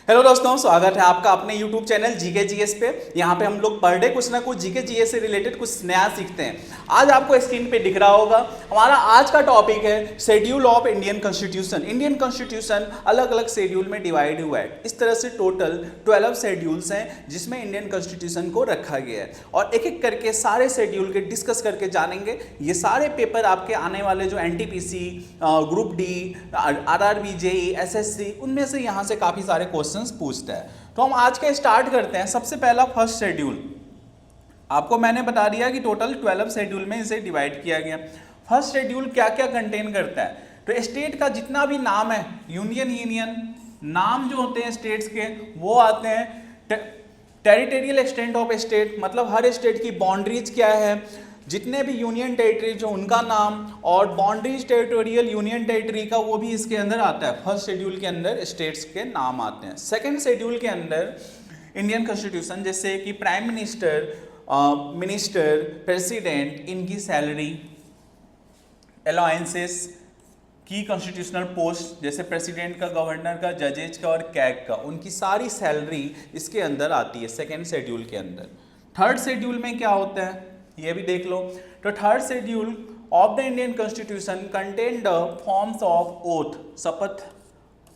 Hello दोस्तों, स्वागत है आपका अपने YouTube चैनल जीके जीएस पे। यहाँ पे हम लोग पर डे कुछ ना कुछ जीके जीएस से रिलेटेड कुछ नया सीखते हैं। आज आपको स्क्रीन पे दिख रहा होगा हमारा आज का टॉपिक है schedule of Indian constitution. Indian constitution अलग अलग शेड्यूल में डिवाइड हुआ है। इस तरह से टोटल 12 शेड्यूल्स हैं जिसमें इंडियन कॉन्स्टिट्यूशन को रखा गया है और एक एक करके सारे शेड्यूल के डिस्कस करके जानेंगे। ये सारे पेपर आपके आने वाले जो NTPC, group D, RRB, JE, SSC, उनमें से यहाँ से काफ़ी सारे क्वेश्चंस पूछता है। तो हम आज के स्टार्ट करते हैं। सबसे पहला फर्स्ट शेड्यूल आपको मैंने बता दिया कि टोटल 12 शेड्यूल में इसे डिवाइड किया गया। फर्स्ट शेड्यूल क्या क्या कंटेन करता है? तो स्टेट का जितना भी नाम है, यूनियन नाम जो होते हैं स्टेट्स के वो आते हैं। टेरिटोरियल एक्सटेंट ऑफ स्टेट, मतलब हर स्टेट की बाउंड्रीज क्या है, जितने भी यूनियन टेरिटरी जो उनका नाम, और बाउंड्रीज टेरिटोरियल यूनियन टेरिटरी का वो भी इसके अंदर आता है। फर्स्ट शेड्यूल के अंदर स्टेट्स के नाम आते हैं। सेकंड शेड्यूल के अंदर इंडियन कॉन्स्टिट्यूशन, जैसे कि प्राइम मिनिस्टर, मिनिस्टर, प्रेसिडेंट, इनकी सैलरी, अलाउंसेस, की कॉन्स्टिट्यूशनल पोस्ट जैसे प्रेसिडेंट का, गवर्नर का, जजेज का और कैग का, उनकी सारी सैलरी इसके अंदर आती है सेकेंड शेड्यूल के अंदर। थर्ड शेड्यूल में क्या होता है ये भी देख लो। तो third schedule of the Indian constitution contain the forms of oath, शपथ,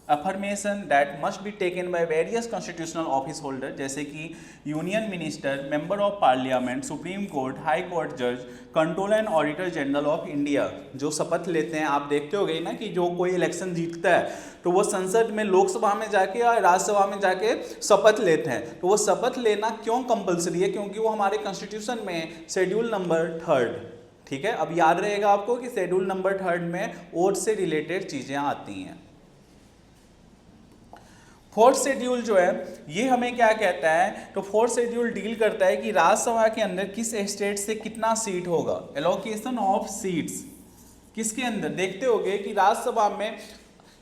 affirmation that must be taken by various constitutional office holder, जैसे कि union minister, member of parliament, supreme court, high court जज, controller and auditor general of India, जो शपथ लेते हैं। आप देखते हो गए ना कि जो कोई इलेक्शन जीतता है तो वो संसद में, लोकसभा में जाके और राज्यसभा में जाके शपथ लेते हैं। तो वो शपथ लेना क्यों कंपलसरी है? क्योंकि वो हमारे कॉन्स्टिट्यूशन में शेड्यूल नंबर 3, ठीक है। अब याद रहेगा आपको कि शेड्यूल नंबर 3 में ओथ से रिलेटेड चीज़ें आती हैं। फोर्थ शेड्यूल जो है ये हमें क्या कहता है? तो फोर्थ शेड्यूल डील करता है कि राज्यसभा के अंदर किस स्टेट से कितना सीट होगा, एलोकेशन ऑफ सीट्स। किसके अंदर देखते होगे कि राज्यसभा में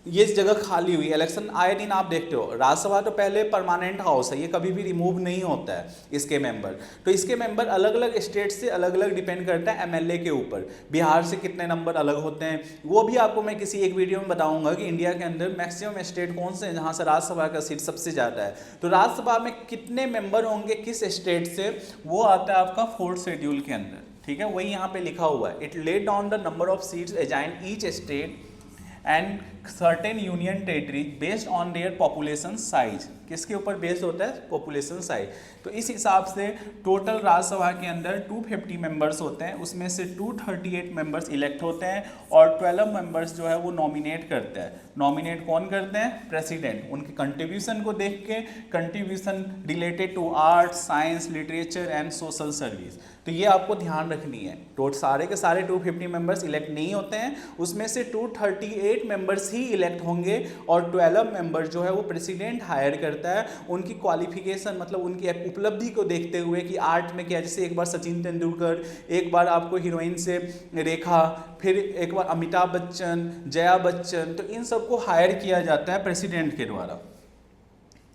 ये जगह खाली हुई, इलेक्शन आए दिन आप देखते हो। राज्यसभा तो पहले परमानेंट हाउस है, ये कभी भी रिमूव नहीं होता है इसके मेंबर। तो इसके मेंबर अलग अलग स्टेट से अलग अलग डिपेंड करता है एमएलए के ऊपर। बिहार से कितने नंबर अलग होते हैं वो भी आपको मैं किसी एक वीडियो में बताऊंगा कि इंडिया के अंदर मैक्सिमम स्टेट कौन से हैं जहाँ से राज्यसभा का सीट सबसे ज़्यादा है। तो राज्यसभा में कितने मेंबर होंगे किस स्टेट से, वो आता है आपका फोर्थ शेड्यूल के अंदर, ठीक है। वही यहाँ पे लिखा हुआ है, it laid down the number of seats assigned each state and certain union territory based on their population size. किसके ऊपर बेस्ड होता है? Population size. तो इस हिसाब से टोटल राज्यसभा के अंदर 250 मेंबर्स होते हैं, उसमें से 238 मेंबर्स इलेक्ट होते हैं और 12 मेंबर्स जो है वो नॉमिनेट करते हैं। नॉमिनेट कौन करते हैं? प्रेसिडेंट। उनके कंट्रीब्यूशन को देख के, contribution related to art, science, literature and social service. तो ये आपको ध्यान रखनी है। तो सारे के सारे 250 मेंबर्स इलेक्ट नहीं होते हैं, उसमें से 238 मेंबर्स ही इलेक्ट होंगे और 12 मेंबर जो है वो प्रेसिडेंट हायर करता है। उनकी क्वालिफिकेशन, मतलब उनकी उपलब्धि को देखते हुए कि आर्ट में क्या, जैसे एक बार सचिन तेंदुलकर, एक बार आपको हीरोइन से रेखा, फिर एक बार अमिताभ बच्चन, जया बच्चन, तो इन सबको हायर किया जाता है प्रेसिडेंट के द्वारा।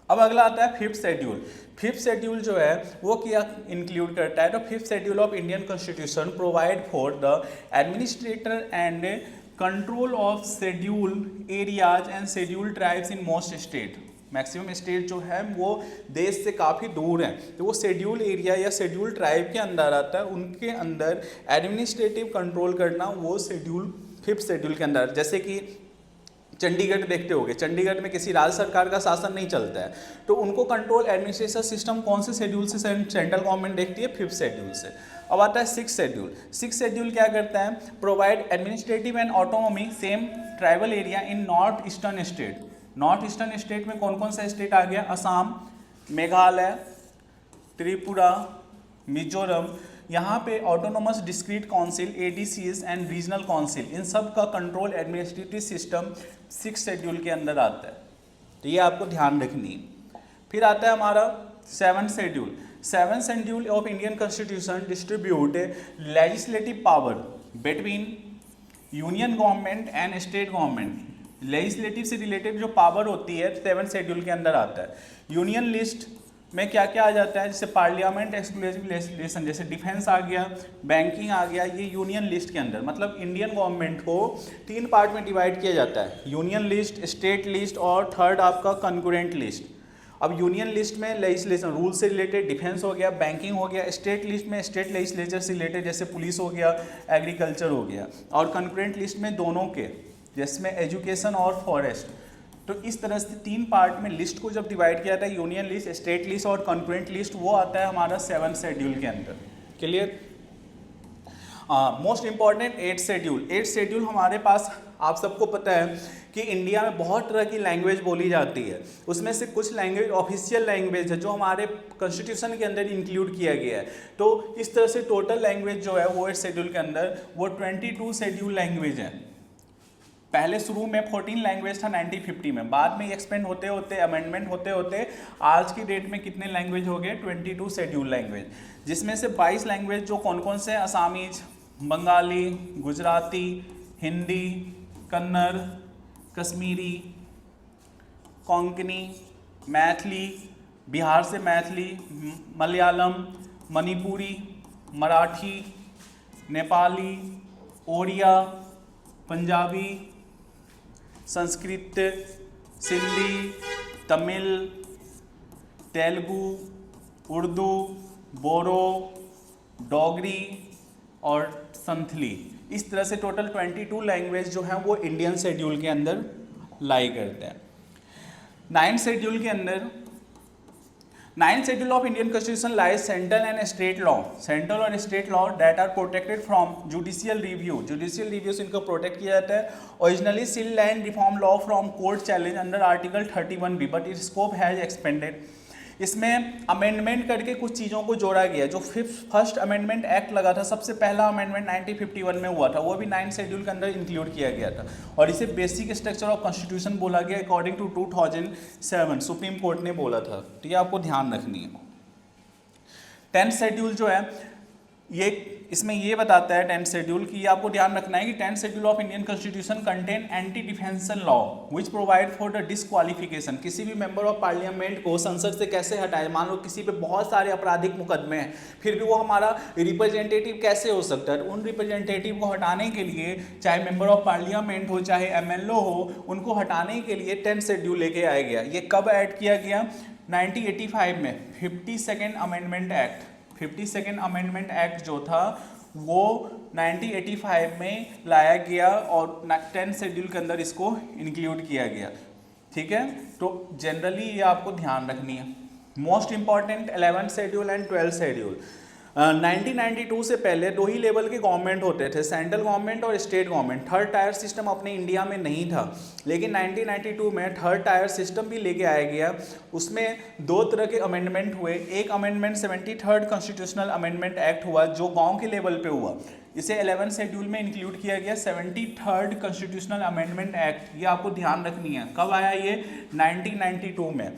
अब अगला आता है फिफ्थ शेड्यूल। फिफ्थ शेड्यूल जो है वो क्या इंक्लूड करता है? तो fifth schedule of Indian constitution provide for the administrator and control of schedule areas and schedule tribes in most state. Maximum state जो है वो देश से काफ़ी दूर हैं, तो वो शेड्यूल एरिया या शेड्यूल ट्राइब के अंदर आता है। उनके अंदर एडमिनिस्ट्रेटिव कंट्रोल करना वो शेड्यूल, फिफ्थ शेड्यूल के अंदर। जैसे कि चंडीगढ़ देखते होगे, चंडीगढ़ में किसी राज्य सरकार का शासन नहीं चलता है, तो उनको कंट्रोल एडमिनिस्ट्रेशन सिस्टम कौन से शेड्यूल से सेंट्रल गवर्नमेंट देखती है? फिफ्थ शेड्यूल से। अब आता है सिक्स शेड्यूल। सिक्स शेड्यूल क्या करता है? Provide administrative and autonomy same tribal area in north eastern state. North eastern state में कौन कौन सा स्टेट आ गया? असम, मेघालय, त्रिपुरा, मिजोरम। यहाँ पे autonomous district council, ADCs and regional council, इन सब का control administrative system six schedule के अंदर आता है। तो ये आपको ध्यान रखनी है। फिर आता है हमारा seventh schedule. Seventh schedule of Indian constitution distribute legislative power between union government and state government. Legislative से रिलेटेड जो पावर होती है सेवन्थ शेड्यूल के अंदर आता है। यूनियन लिस्ट में क्या क्या आ जाता है? जैसे पार्लियामेंट एक्सक्लूसिव लेजिस्लेशन, जैसे डिफेंस आ गया, बैंकिंग आ गया, ये यूनियन लिस्ट के अंदर। मतलब इंडियन गवर्नमेंट को 3 पार्ट में डिवाइड किया जाता है, यूनियन लिस्ट, स्टेट लिस्ट और थर्ड आपका कंकरेंट लिस्ट। अब यूनियन लिस्ट में लेजिस्लेशन रूल से रिलेटेड डिफेंस हो गया, बैंकिंग हो गया, स्टेट लिस्ट में स्टेट लेजिस्लेचर से रिलेटेड जैसे पुलिस हो गया, एग्रीकल्चर हो गया, और कंकरेंट लिस्ट में दोनों के जिसमें एजुकेशन और फॉरेस्ट। तो इस तरह से 3 पार्ट में लिस्ट को जब डिवाइड किया जाता है, यूनियन लिस्ट, स्टेट लिस्ट और कंकरेंट लिस्ट, वो आता है हमारा 7 शेड्यूल के अंदर। Clear? Most important 8 schedule. 8 schedule हमारे पास आप सबको पता है कि इंडिया में बहुत तरह की लैंग्वेज बोली जाती है, उसमें से कुछ लैंग्वेज ऑफिशियल लैंग्वेज है जो हमारे कॉन्स्टिट्यूशन के अंदर इंक्लूड किया गया है। तो इस तरह से टोटल लैंग्वेज जो है वो 8 शेड्यूल के अंदर वो 22 शेड्यूल लैंग्वेज है। पहले शुरू में 14 लैंग्वेज था 1950 में, बाद में एक्सपेंड होते होते अमेंडमेंट होते होते आज की डेट में कितने लैंग्वेज हो गए? 22 शेड्यूल लैंग्वेज, जिसमें से 22 लैंग्वेज जो कौन कौन से? असामीज, बंगाली, गुजराती, हिंदी, कन्नड़, कश्मीरी, कोंकणी, मैथिली, बिहार से मैथिली, मलयालम, मणिपुरी, मराठी, नेपाली, ओडिया, पंजाबी, संस्कृत, सिंधी, तमिल, तेलुगु, उर्दू, बोरो, डोगरी और संथली। इस तरह से टोटल 22 लैंग्वेज जो हैं वो इंडियन शेड्यूल के अंदर लाई करते हैं। 9th शेड्यूल के अंदर 9th schedule of Indian constitution lies central and state law, central और state law that are protected from judicial review, judicial review से इनको प्रोटेक्ट किया जाता है। Originally shield land reform law from court challenge under article 31B but its scope has expanded. इसमें amendment करके कुछ चीज़ों को जोड़ा गया। जो फर्स्ट अमेंडमेंट एक्ट लगा था, सबसे पहला अमेंडमेंट 1951 में हुआ था, वो भी 9th शेड्यूल के अंदर इंक्लूड किया गया था और इसे बेसिक स्ट्रक्चर ऑफ कॉन्स्टिट्यूशन बोला गया अकॉर्डिंग टू 2007 सुप्रीम कोर्ट ने बोला था। तो ये आपको ध्यान रखनी है। 10th शेड्यूल जो है ये इसमें ये बताता है 10th शेड्यूल की, आपको ध्यान रखना है कि 10th schedule of Indian constitution contain anti defection law which provide for the disqualification. किसी भी मेंबर ऑफ पार्लियामेंट को संसद से कैसे हटाए, मान लो किसी पे बहुत सारे आपराधिक मुकदमे हैं, फिर भी वो हमारा रिप्रेजेंटेटिव कैसे हो सकता है? उन रिप्रेजेंटेटिव को हटाने के लिए, चाहे मेंबर ऑफ पार्लियामेंट हो चाहे MLO हो, उनको हटाने के लिए 10th शेड्यूल लेके आया गया। ये कब ऐड किया गया? 1985 में 52nd amendment act. 52nd amendment act जो था वो 1985 में लाया गया और 10th शेड्यूल के अंदर इसको इंक्लूड किया गया। ठीक है, तो जनरली ये आपको ध्यान रखनी है। Most important 11th schedule and 12th schedule. 1992 से पहले 2 ही लेवल के गवर्नमेंट होते थे, सेंट्रल गवर्नमेंट और state government. Third tier system अपने इंडिया में नहीं था, लेकिन 1992 में थर्ड टायर सिस्टम भी लेके आया गया। उसमें 2 तरह के अमेंडमेंट हुए। एक amendment 73rd constitutional amendment act हुआ जो गांव के लेवल पे हुआ, इसे 11th शेड्यूल में इंक्लूड किया गया। 73rd कॉन्स्टिट्यूशनल अमेंडमेंट एक्ट, ये आपको ध्यान रखनी है। कब आया ये? 1992 में।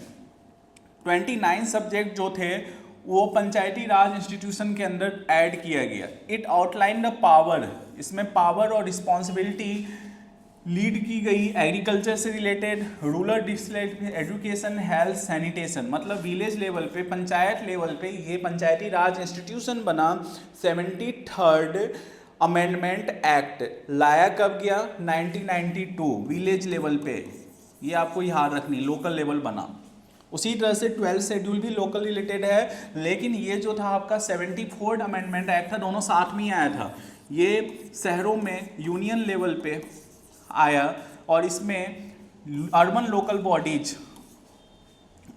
29 सब्जेक्ट जो थे वो पंचायती राज इंस्टीट्यूशन के अंदर ऐड किया गया। इट आउटलाइन द पावर, इसमें पावर और रिस्पॉन्सिबिलिटी लीड की गई एग्रीकल्चर से related, rural district, education, health, sanitation, मतलब विलेज लेवल पे, पंचायत लेवल पे ये पंचायती राज इंस्टीट्यूशन बना। 73rd अमेंडमेंट एक्ट लाया कब गया? 1992, विलेज लेवल पे। ये आपको याद रखनी, लोकल लेवल बना। उसी तरह से 12th शेड्यूल भी लोकल रिलेटेड है, लेकिन ये जो था आपका 74th अमेंडमेंट एक्ट था, दोनों साथ में आया था। ये शहरों में यूनियन लेवल पे आया और इसमें urban local bodies,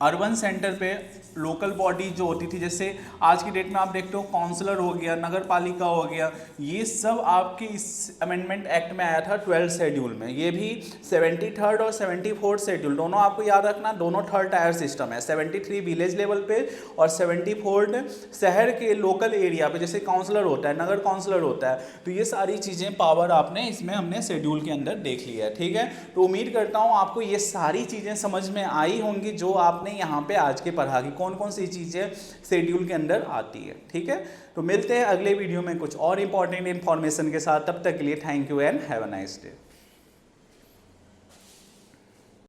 urban centre पे लोकल बॉडी जो होती थी, जैसे आज की डेट में आप देखते हो काउंसलर हो गया, नगर पालिका हो गया, ये सब आपके इस अमेंडमेंट एक्ट में आया था 12th शेड्यूल में। ये भी 73rd और 74th शेड्यूल दोनों आपको याद रखना, दोनों थर्ड टायर सिस्टम है। 73 विलेज लेवल पे और 74 शहर के लोकल एरिया पे, जैसे काउंसलर होता है, नगर काउंसलर होता है। तो ये सारी चीज़ें पावर आपने इसमें हमने शेड्यूल के अंदर देख लिया है। ठीक है, तो उम्मीद करता हूँ आपको ये सारी चीज़ें समझ में आई होंगी जो आपने यहाँ पे आज के पढ़ा की कौन कौन सी चीज़ें शेड्यूल के अंदर आती है। ठीक है, तो मिलते हैं अगले वीडियो में कुछ और इंपॉर्टेंट इन्फॉर्मेशन के साथ। तब तक के लिए thank you and have a nice day.